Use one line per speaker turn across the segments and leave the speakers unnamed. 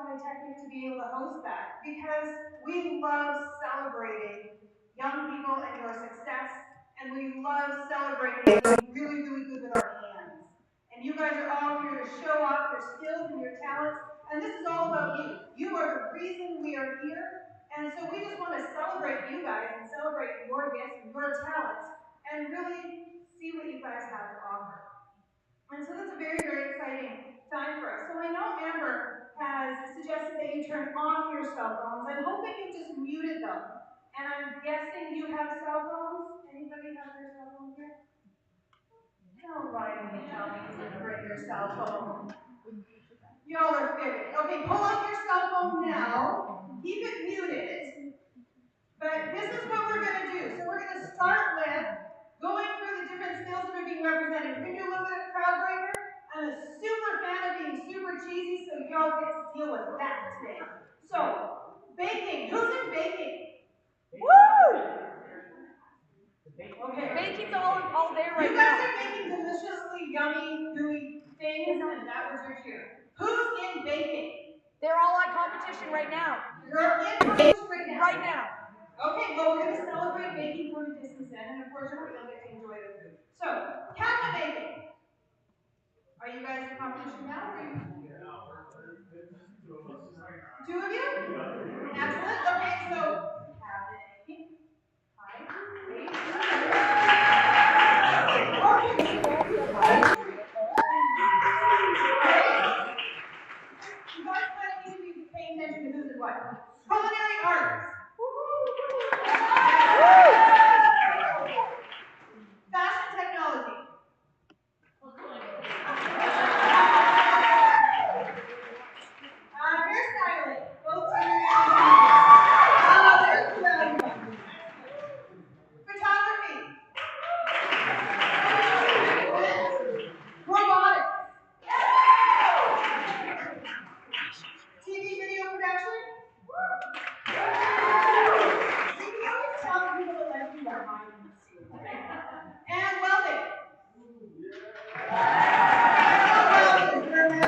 Polytechnic to be able to host that because we love celebrating young people and your success, and we love celebrating something really, really good with our hands. And you guys are all here to show off your skills and your talents, and this is all about you. You are the reason we are here, and so we just want to celebrate you guys and celebrate your gifts and your talents, and really see what you guys have to offer. And so that's a very, very exciting time for us. So I know Amber has suggested that you turn off your cell phones. I'm hoping you just muted them. And I'm guessing you have cell phones. Anybody have their cell phone here? Don't lie to me, tell me you didn't bring your cell phone. Y'all are fibbing. Okay, pull out your cell phone now. Keep it muted. But this is what we're going to do. So we're going to start with going through the different skills that are being represented. We're going to do a little bit of crowd breaker. I'm a super fan of being super cheesy, so y'all get to deal with that today. So, baking. Who's in baking? Woo! Okay.
Baking's all there right now.
You guys are making deliciously yummy, gooey things, and that was your cheer. Who's in baking?
They're all on competition right now.
You're in competition right now?
Right now.
Okay, well, we're going to celebrate baking from a distance then, and of course, you'll get to enjoy the food. So, cabinet baking. Are you guys in competition now? Or are you? Two of you? Excellent. Okay, so cabinet baking. Hi. You guys kind of need to be paying attention to who's and what. Culinary arts. Fashion technology. Hairstyling. Both photography. Robotics. TV video production. And welding.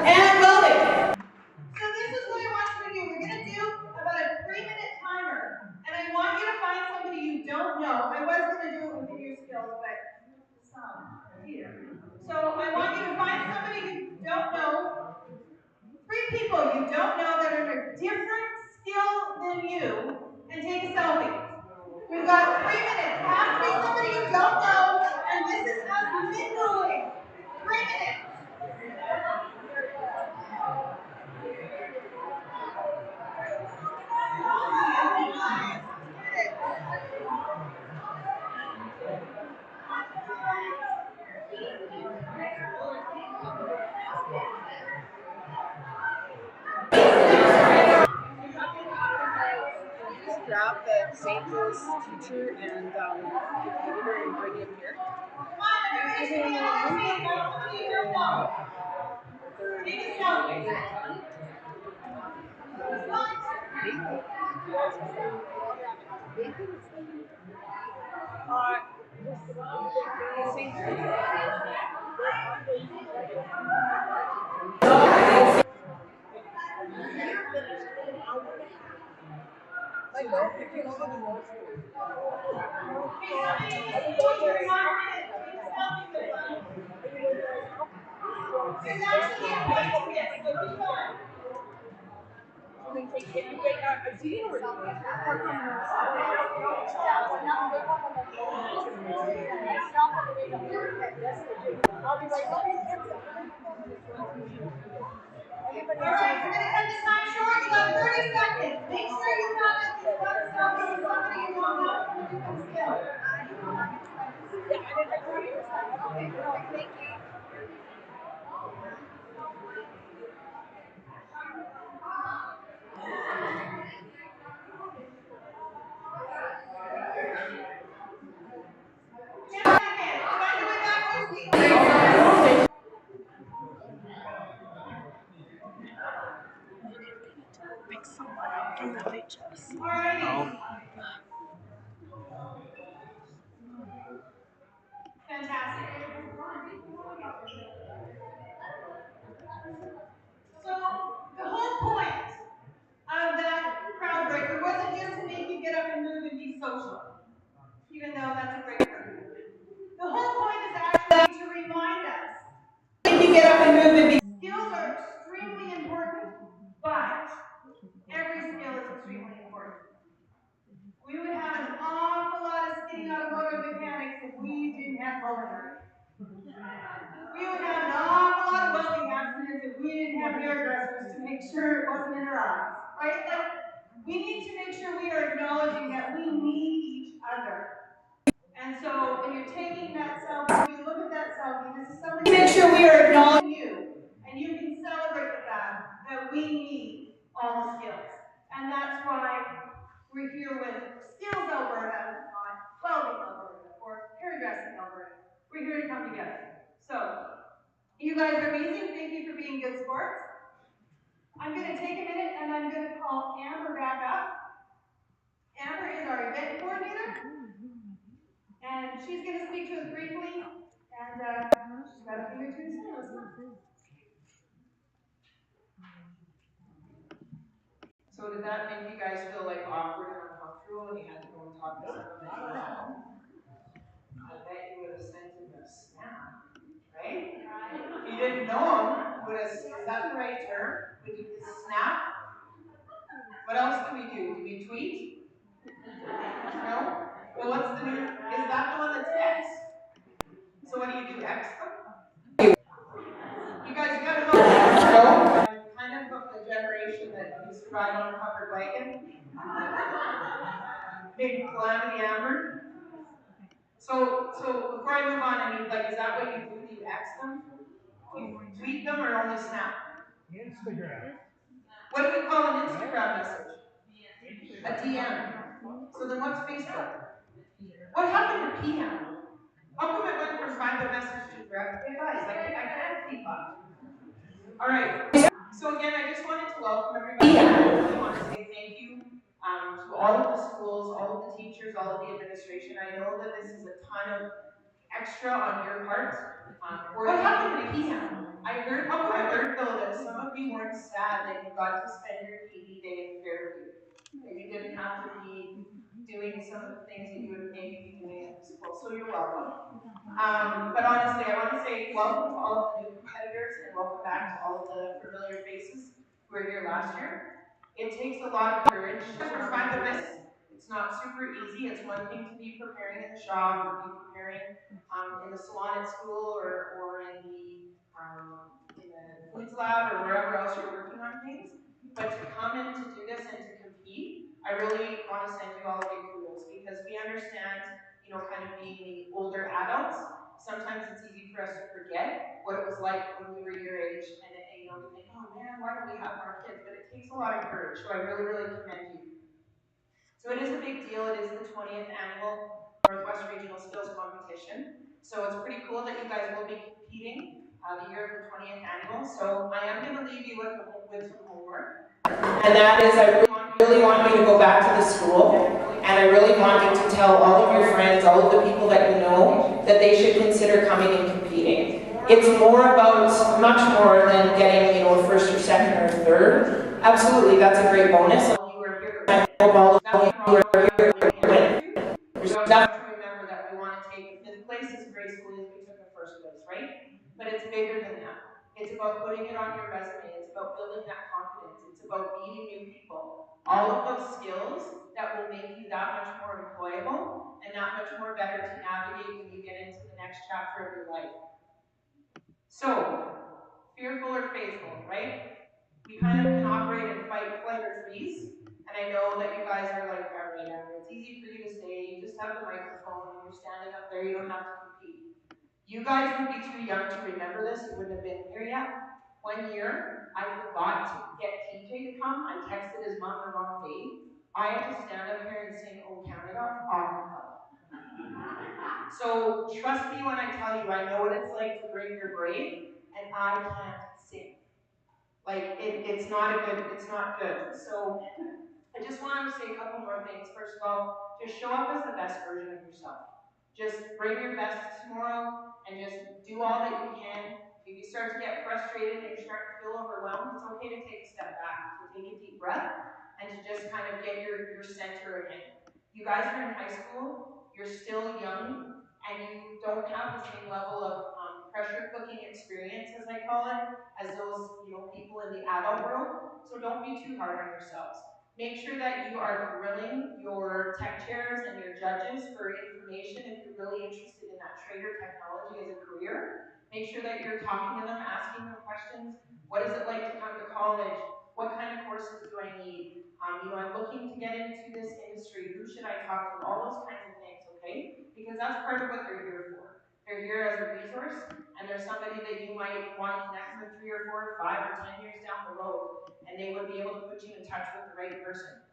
And welding. So this is what I want you to do. We're going to do about a 3-minute timer. And I want you to find somebody you don't know. I was going to do it with your skills, but some here. So I want you to find somebody you don't know. 3 people you don't know that are in a different skill than you, and take a selfie. We've got 3 minutes. Have to be somebody you don't know, and this is us mingling. 3 minutes.
Just grab the St. Louis teacher and editor and bring him here.
Alright, we're going to cut this time short. You got 30 seconds. Make sure you have at least one selfie with somebody you don't know from a different skill. Thank you.
Pick someone up from the VHS.
Fantastic. So, the whole point important, but every skill is extremely important. We would have an awful lot of skinny automotive mechanics if we didn't have culinary. We would have an awful lot of welding accidents if we didn't have hairdressers to make sure it wasn't in our eyes, right? Like, we need to make sure we are acknowledging that we need each other. And so when you're taking that selfie, when you look at that selfie, this is something to make sure we are acknowledging you. And you can celebrate the fact that we need all the skills. And that's why we're here with Skills Alberta, not Welding Alberta or Hairdressing Alberta. We're here to come together. So, you guys are amazing. Thank you for being good sports. I'm going to take a minute and I'm going to call Amber back up. Amber is our event coordinator, and she's going to speak to us briefly. And she's got a thing or two to say. Let's go.
So did that make you guys feel like awkward and uncomfortable when you had to go and talk to someone that you didn't know? I bet you would have sent him a snap, right? If you didn't know him, would have, is that the right term? Would you snap? What else do we do? Do we tweet? No? Well, what's the new, is that the one that's X? So what do? X them? You guys gotta know X, no? I'm kind of the generation that used to ride on a covered wagon. Big Calamity Amber. So before I move on, I mean, like, is that what you do? Do you X them? Do you tweet them or only snap? Instagram. What do we call an Instagram message? A DM. So then what's Facebook? What happened to PM? How come it went from private message to direct? Hey guys, I can't keep up. All right. So again, I just wanted to welcome everybody. I really want to say thank you to all of the schools, all of the teachers, all of the administration. I know that this is a ton of extra on your part. What happened to PM? I heard though that some of you weren't sad that you got to spend your PD day in Fairview. That you didn't have to be doing some of the things that you would maybe be doing at the school. So you're welcome. But honestly, I want to say welcome to all of the new competitors and welcome back to all of the familiar faces who were here last year. It takes a lot of courage to find the miss. It's not super easy. It's one thing to be preparing in the shop or be preparing in the salon at school or in the foods lab or wherever else you're working on things. But to come and to do this and to compete, I really want to send you all a big kudos because we understand, you know, kind of being the older adults. Sometimes it's easy for us to forget what it was like when we were your age, and you know, we think, oh man, why don't we have more kids? But it takes a lot of courage. So I really, really commend you. So it is a big deal. It is the 20th annual Northwest Regional Skills Competition. So it's pretty cool that you guys will be competing the year of the 20th annual. So I am going to leave you with some homework. And that is, I really want you to go back to the school, and I really want you to tell all of your friends, all of the people that you know, that they should consider coming and competing. It's more about, much more than getting, you know, first or second or third. Absolutely, that's a great bonus. You are here to win. There's enough to remember that we want to take fifth place as gracefully as we took the first place, right? But it's bigger than that. It's about putting it on your resume. It's about building that confidence. It's about meeting new people. All of those skills that will make you that much more employable and that much more better to navigate when you get into the next chapter of your life. So, fearful or faithful, right? We kind of can operate in fight, flight, or freeze. And I know that you guys are like, all right, Amber, it's easy for you to say, you just have the microphone and you're standing up there, you don't have to compete. You guys would be too young to remember this, you wouldn't have been here yet. One year, I forgot to get TJ to come. I texted his mom the wrong day. I had to stand up here and sing Oh Canada a cappella. So trust me when I tell you, I know what it's like to bring your brave, and I can't sing. Like it's not good. So I just want to say a couple more things. First of all, just show up as the best version of yourself. Just bring your best tomorrow and just do all that you can. If you start to get frustrated and you're starting to feel overwhelmed, it's okay to take a step back, to take a deep breath, and to just kind of get your center again. You guys are in high school, you're still young, and you don't have the same level of pressure cooking experience, as I call it, as those people in the the adult world, so don't be too hard on yourselves. Make sure that you are grilling your tech chairs and your judges for information if you're really interested in that trade or technology as a career. Make sure that you're talking to them, asking them questions. What is it like to come to college? What kind of courses do I need? I'm looking to get into this industry. Who should I talk to? All those kinds of things, okay? Because that's part of what they're here for. They're here as a resource, and there's somebody that you might want to connect with 3 or 4 or 5 or 10 years down the road, and they would be able to put you in touch with the right person.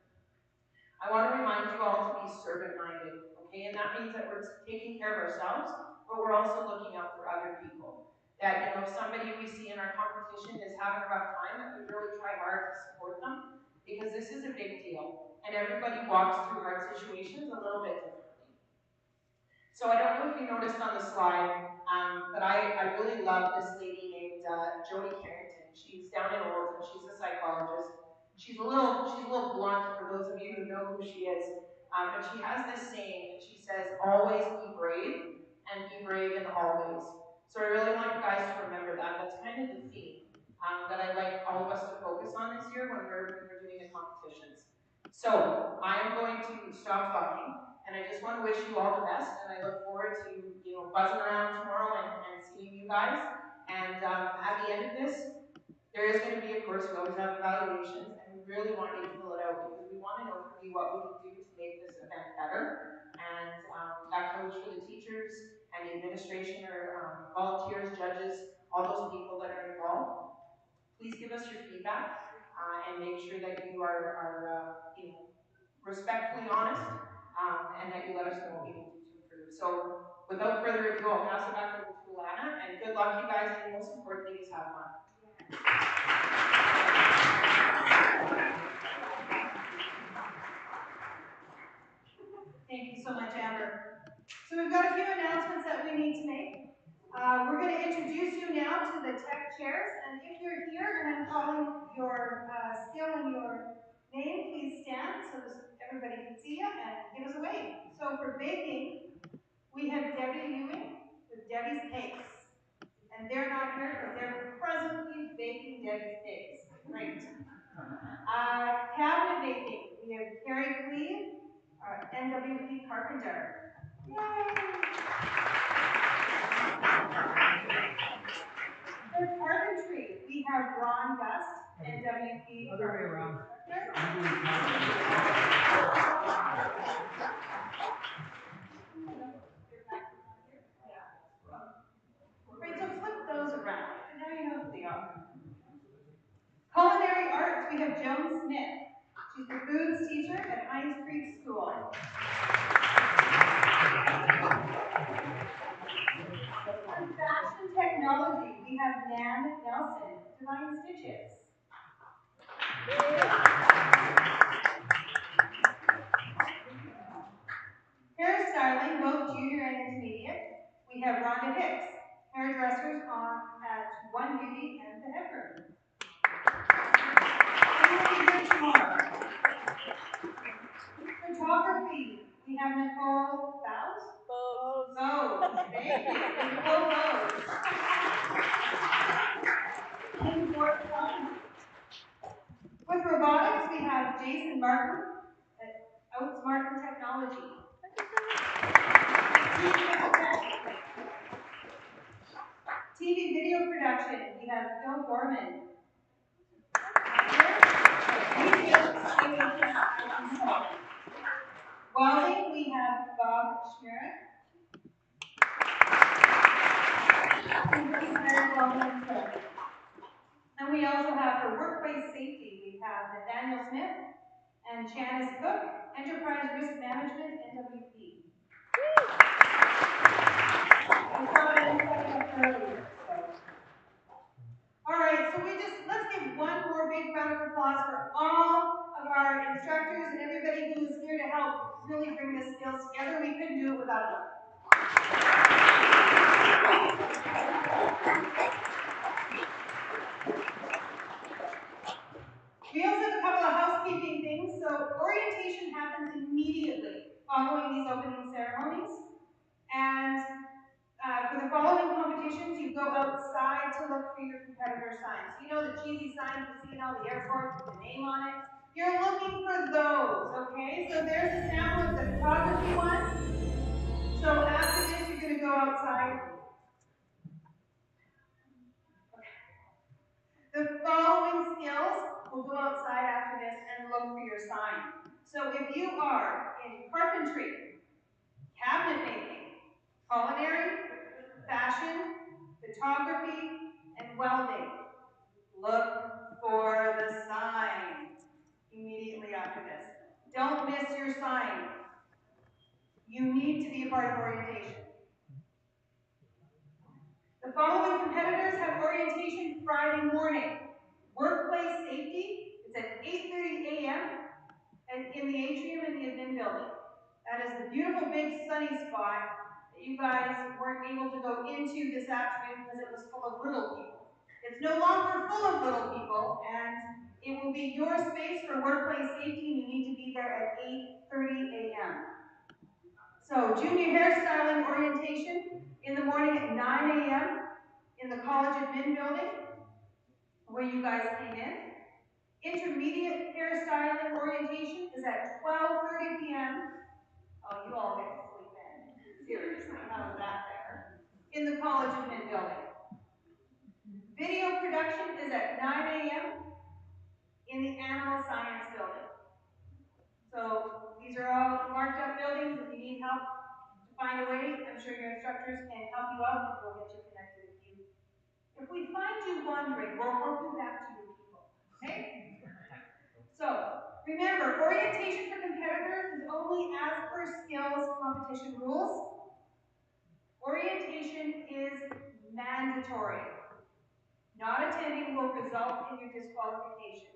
I want to remind you all to be servant-minded, okay? And that means that we're taking care of ourselves, but we're also looking out for other people. That, if somebody we see in our competition is having a rough time, that we really try hard to support them, because this is a big deal. And everybody walks through hard situations a little bit differently. So I don't know if you noticed on the slide, but I really love this lady named Jody Carrington. She's down in Oldham. She's a psychologist. She's a little blunt for those of you who know who she is, but she has this saying, and she says, "Always be brave, and be brave in always." So I really want you guys to remember that. That's kind of the theme that I'd like all of us to focus on this year when we're doing the competitions. So I am going to stop talking. And I just want to wish you all the best, and I look forward to buzzing around tomorrow and seeing you guys. And at the end of this, there is going to be, of course, we always have evaluations, and we really want you to fill it out because we want to know from you what we can do to make this event better. And that goes for the teachers and the administration or volunteers, judges, all those people that are involved. Please give us your feedback and make sure that you are respectfully honest, and that you let us know what we can do to improve. So without further ado, I'll pass it back over to Alana, and good luck, you guys, and most importantly is have fun.
Thank you so much, Amber. So we've got a few announcements that we need to make. We're going to introduce you now to the tech chairs, and if you're here and I'm calling your skill and your name, please stand so everybody can see you and give us a wave. So for baking, we have Debbie Ewing with Debbie's Cakes. And they're not here because they're presently baking Debbie's Cakes. Great. Cabinet baking, we have Carrie Cleve, NWP Carpenter. Yay! For carpentry, we have Ron Gust, NWP.
Other way around.
Right, so flip those around. And now you know who they are. Culinary arts, we have Joan Smith. She's the foods teacher at Hines Creek School. On fashion technology, we have Nan Nelson, Divine Stitches. Hairstyling, both junior and intermediate, we have Rhonda Hicks, hairdressers at One Beauty and the Headroom. They will be here tomorrow. Photography, we have Nicole Bowes. Bowes, thank you. Nicole Bowes. Kingsport Photography. With robotics, we have Jason Martin at Outsmartin Technology. TV video production, we have Phil Gorman. Welding, we have Bob Schmerich. And we also have for workplace safety, we have Nathaniel Smith and Janice Cook, Enterprise Risk Management, NWP. All right, so let's give one more big round of applause for all of our instructors and everybody who is here to help really bring this skills together. We couldn't do it without them. We also have a couple of housekeeping things. So orientation happens immediately following these opening ceremonies. And for the following competitions, you go outside to look for your competitor signs. So you you know, the cheesy signs you see in all the airports with the name on it. You're looking for those, okay? So there's a sample of the photography one. So after this, you're gonna go outside. The following skills will go outside after this and look for your sign. So if you are in carpentry, cabinet making, culinary, fashion, photography, and welding, look for the sign immediately after this. Don't miss your sign. You need to be a part of orientation. The following competitors have orientation Friday morning. Workplace safety, it's at 8:30 a.m. and in the atrium in the admin building. That is the beautiful big sunny spot that you guys weren't able to go into this afternoon because it was full of little people. It's no longer full of little people, and it will be your space for workplace safety, and you need to be there at 8:30 a.m. So junior hairstyling orientation in the morning at 9 a.m. in the college admin building where you guys came in. Intermediate hairstyling orientation is at 12:30 p.m. Oh, you all get to sleep in. Seriously, how's that there? In the college admin building. Video production is at 9 a.m. in the animal science building. So these are all marked up buildings. If you need help to find a way, I'm sure your instructors can help you out and we'll get you connected if you. If we find you wandering, we'll help you back to your people. Okay? So remember, orientation for competitors is only as per skills competition rules. Orientation is mandatory. Not attending will result in your disqualification.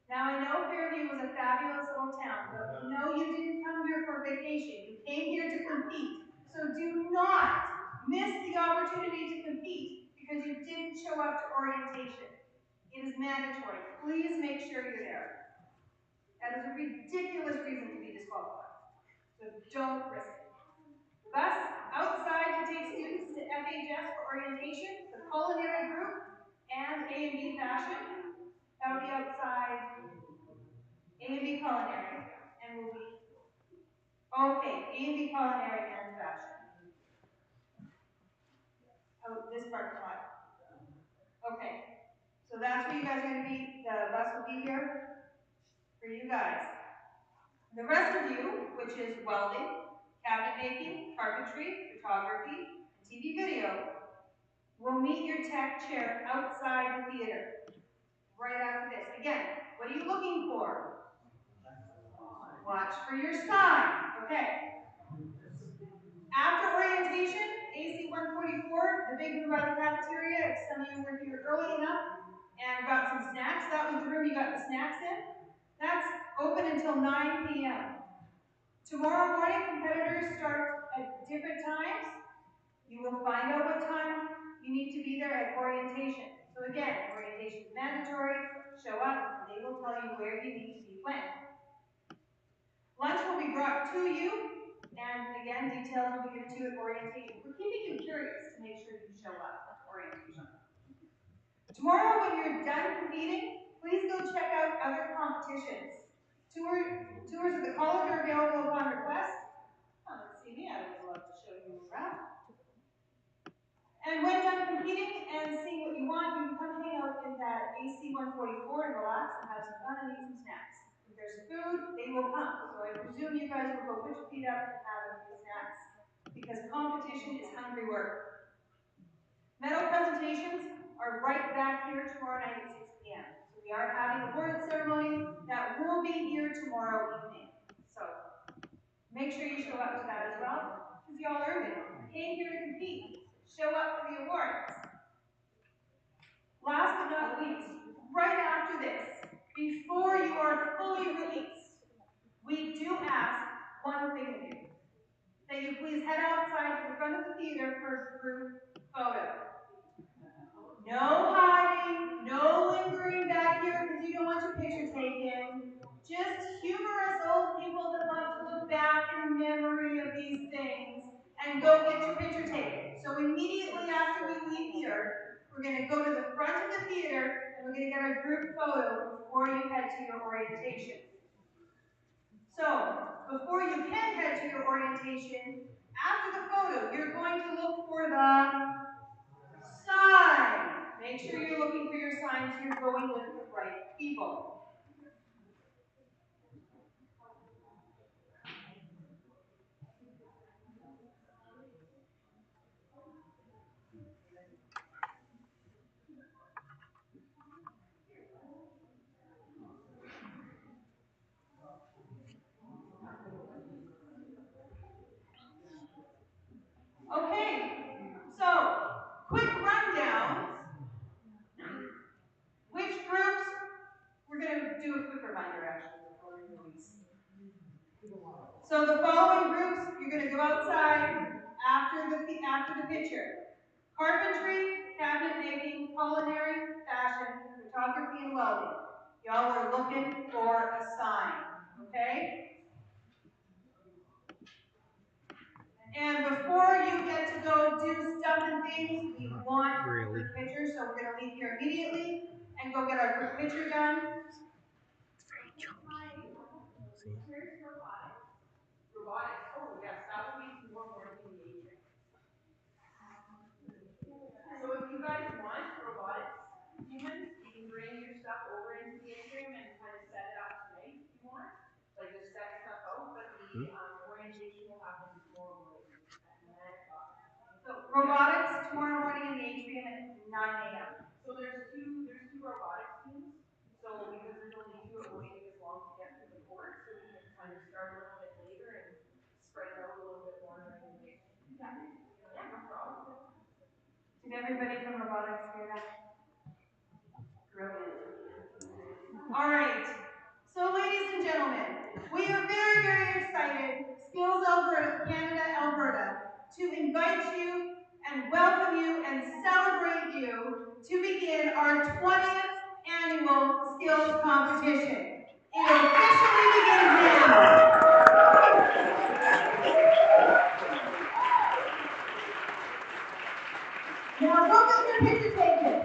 Now I know Fairview was a fabulous little town, but we know you didn't come here for vacation. You came here to compete. So do not miss the opportunity to compete because you didn't show up to orientation. It is mandatory. Please make sure you're there. That is a ridiculous reason to be disqualified. So don't risk it. Bus outside to take students to FHS for orientation, the culinary group, and A&B fashion. That'll be outside A&B culinary, and will be, okay, A&B culinary and fashion. Oh, this parking lot. Okay, so that's where you guys are going to be. The bus will be here for you guys. The rest of you, which is welding, cabinet making, carpentry, photography, and TV video, will meet your tech chair outside the theater right after this. Again, what are you looking for? Watch for your sign. Okay. After orientation, AC 144, the big room by the cafeteria, if some of you were here early enough and got some snacks, that was the room you got the snacks in. That's open until 9 p.m. Tomorrow morning, competitors start at different times. You will find out what time you need to be there at orientation. So again, orientation is mandatory. Show up, and they will tell you where you need to be when. Lunch will be brought to you, and again, details will be given to you at orientation. We're keeping you curious to make sure you show up at orientation. Tomorrow, when you're done competing, please go check out other competitions. Tours of the college are available upon request. Come and see me, I would love to show you around. And when done competing and seeing what you want, you can come hang out in that AC 144 and relax and have some fun and eat some snacks. If there's food, they will come. So I presume you guys will go put your feet up and have a few snacks because competition is hungry work. Medal presentations are right back here tomorrow night at 6 p.m. So we are having a award ceremony that will be here tomorrow evening. So make sure you show up to that as well because y'all earned it. You came here to compete. Show up for the awards. Last but not least, right after this, before you are fully released, we do ask one thing of you. That you please head outside to the front of the theater for a group photo. No hiding, no lingering back here because you don't want your picture taken. Just humorous old people that love to look back in memory of these things and go get your picture taken. So immediately after we leave here, we're going to go to the front of the theater and we're going to get a group photo before you head to your orientation. So, before you can head to your orientation, after the photo, you're going to look for the sign. Make sure you're looking for your signs, you're going with the right people. Okay, so quick rundown. Which groups? We're going to do a quick reminder actually before we release. So the following groups, you're going to go outside after the picture. Carpentry, cabinet making, culinary, fashion, photography, and welding. Y'all are looking for a sign, okay? And before you get to go do stuff and things, we want a group picture, so we're going to leave here immediately and go get our group picture done.
Robotics. Oh yes, that would be tomorrow morning in the atrium. So if you guys want robotics, humans, you can bring your stuff over into the atrium and kind of set it up tonight if you want. Like just set stuff out, but the orientation will happen tomorrow morning at 9 o'clock.
So robotics tomorrow morning in the atrium at 9 a.m.
So there's two robotics teams. So because there's only two, it won't take as long to get through the course, so we can kind of start a little bit later and spread it out a little bit more during the day. Yeah, no problem.
Did everybody from robotics hear that? Brilliant. All right. So, ladies and gentlemen, we are very, very excited, Skills Alberta, Canada, Alberta, to invite you and welcome you and celebrate you to begin our 20th annual skills competition. It officially begins now. Now, go get your picture taken.